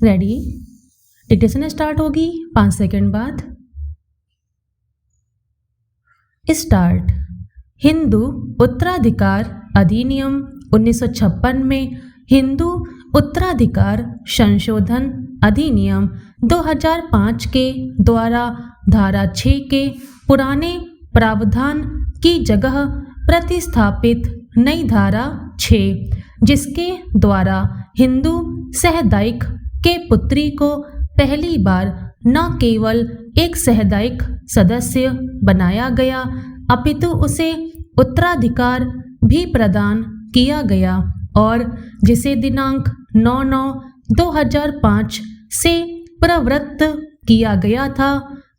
Ready. Dictation start होगी 5 second बाद। Start. Hindu उत्तराधिकार अधिनियम 1956 में हिंदू उत्तराधिकार संशोधन अधिनियम 2005 के द्वारा धारा 6 के पुराने प्रावधान की जगह प्रतिस्थापित नई धारा 6, जिसके द्वारा हिंदू सहदायिक के पुत्री को पहली बार न केवल एक सहदायिक सदस्य बनाया गया अपितु उसे उत्तराधिकार भी प्रदान किया गया और जिसे दिनांक 9/9/2005 से प्रवृत्त किया गया था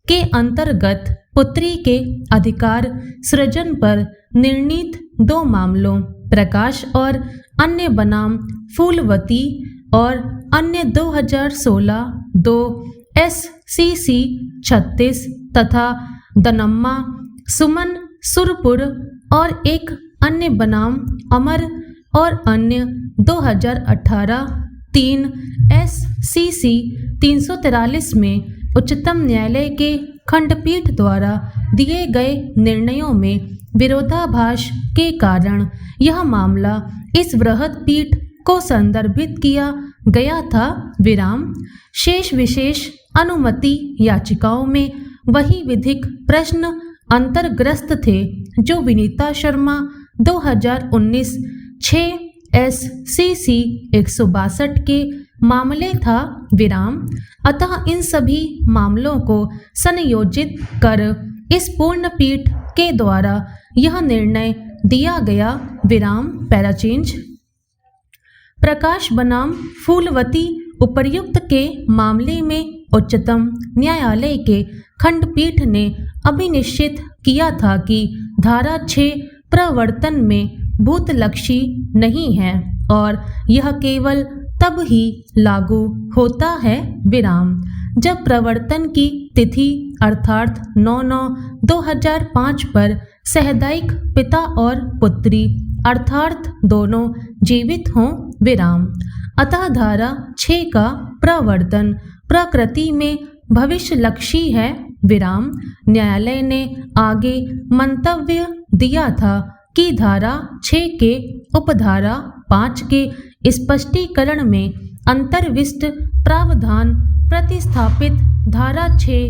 के अंतर्गत पुत्री के अधिकार सृजन पर निर्णीत 2 मामलों प्रकाश और अन्य बनाम फूलवती और अन्य 2016 2 SCC 36 तथा दनम्मा सुमन सुरपुर और एक अन्य बनाम अमर और अन्य 2018 3 SCC 343 में उच्चतम न्यायालय के खंडपीठ द्वारा दिए गए निर्णयों में विरोधाभास के कारण यह मामला इस वृहद पीठ को संदर्भित किया गया था। विराम। शेष विशेष अनुमति याचिकाओं में वही विधिक प्रश्न अंतर्ग्रस्त थे जो विनीता शर्मा 2019 6 SCC 162 के मामले था। विराम। अतः इन सभी मामलों को संयोजित कर इस पूर्ण पीठ के द्वारा यह निर्णय दिया गया। विराम। पैराचेंज। प्रकाश बनाम फूलवती उपर्युक्त के मामले में उच्चतम न्यायालय के खंडपीठ ने अभिनिश्चित किया था कि धारा 6 प्रवर्तन में भूतलक्षी नहीं है और यह केवल तब ही लागू होता है। विराम। जब प्रवर्तन की तिथि अर्थात 9/9/2005 पर सहदायिक पिता और पुत्री अर्थात दोनों जीवित हों। विराम। अतः धारा 6 का प्रवर्तन प्रकृति में भविष्यलक्षी है। विराम। न्यायालय ने आगे मंतव्य दिया था कि धारा 6 के उपधारा 5 के स्पष्टीकरण में अंतर्विष्ट प्रावधान प्रतिस्थापित धारा 6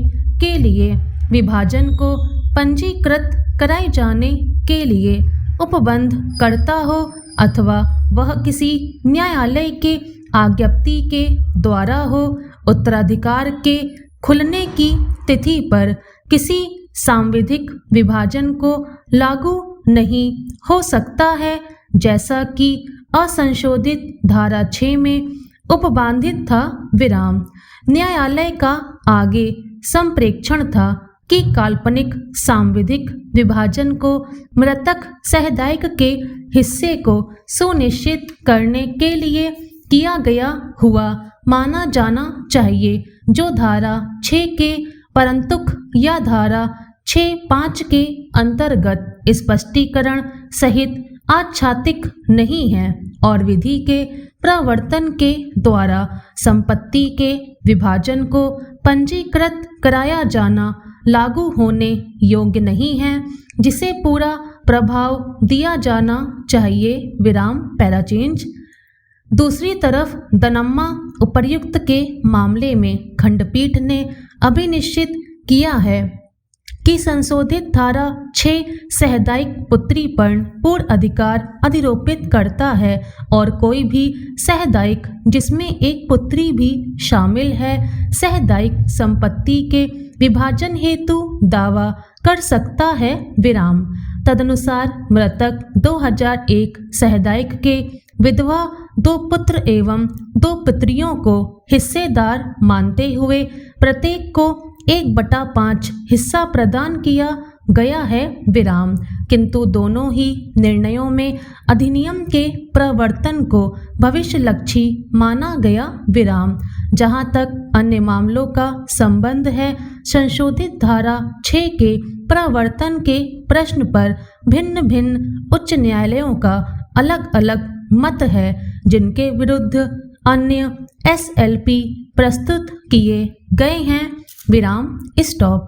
के लिए विभाजन को पंजीकृत कराए जाने के लिए उपबंध करता हो अथवा वह किसी न्यायालय के आज्ञप्ति के द्वारा हो, उत्तराधिकार के खुलने की तिथि पर किसी सांविधिक विभाजन को लागू नहीं हो सकता है, जैसा कि असंशोधित धारा 6 में उपबांधित था। विराम। न्यायालय का आगे संप्रेक्षण था कि काल्पनिक सांविधिक विभाजन को मृतक सहदायिक के हिस्से को सुनिश्चित करने के लिए किया गया हुआ माना जाना चाहिए, जो धारा 6 के परंतुक या धारा 6(5) के अंतर्गत स्पष्टीकरण सहित आच्छादित नहीं है और विधि के प्रवर्तन के द्वारा संपत्ति के विभाजन को पंजीकृत कराया जाना लागू होने योग्य नहीं है, जिसे पूरा प्रभाव दिया जाना चाहिए। विराम। पैराचेंज। दूसरी तरफ दनम्मा उपर्युक्त के मामले में खंडपीठ ने अभिनिश्चित किया है कि संशोधित धारा 6 सहदायिक पुत्री पर पूर्ण अधिकार अधिरोपित करता है और कोई भी सहदायिक जिसमें एक पुत्री भी शामिल है सहदायिक संपत्ति के विभाजन हेतु दावा कर सकता है। विराम। तदनुसार मृतक 2001 सहदायिक के विधवा 2 पुत्र एवं 2 पुत्रियों को हिस्सेदार मानते हुए प्रत्येक को 1/5 हिस्सा प्रदान किया गया है। विराम। किंतु दोनों ही निर्णयों में अधिनियम के प्रवर्तन को भविष्यलक्षी माना गया। विराम। जहाँ तक अन्य मामलों का संबंध है, संशोधित धारा 6 के प्रवर्तन के प्रश्न पर भिन्न भिन्न उच्च न्यायालयों का अलग अलग मत है, जिनके विरुद्ध अन्य SLP प्रस्तुत किए गए हैं। विराम स्टॉप।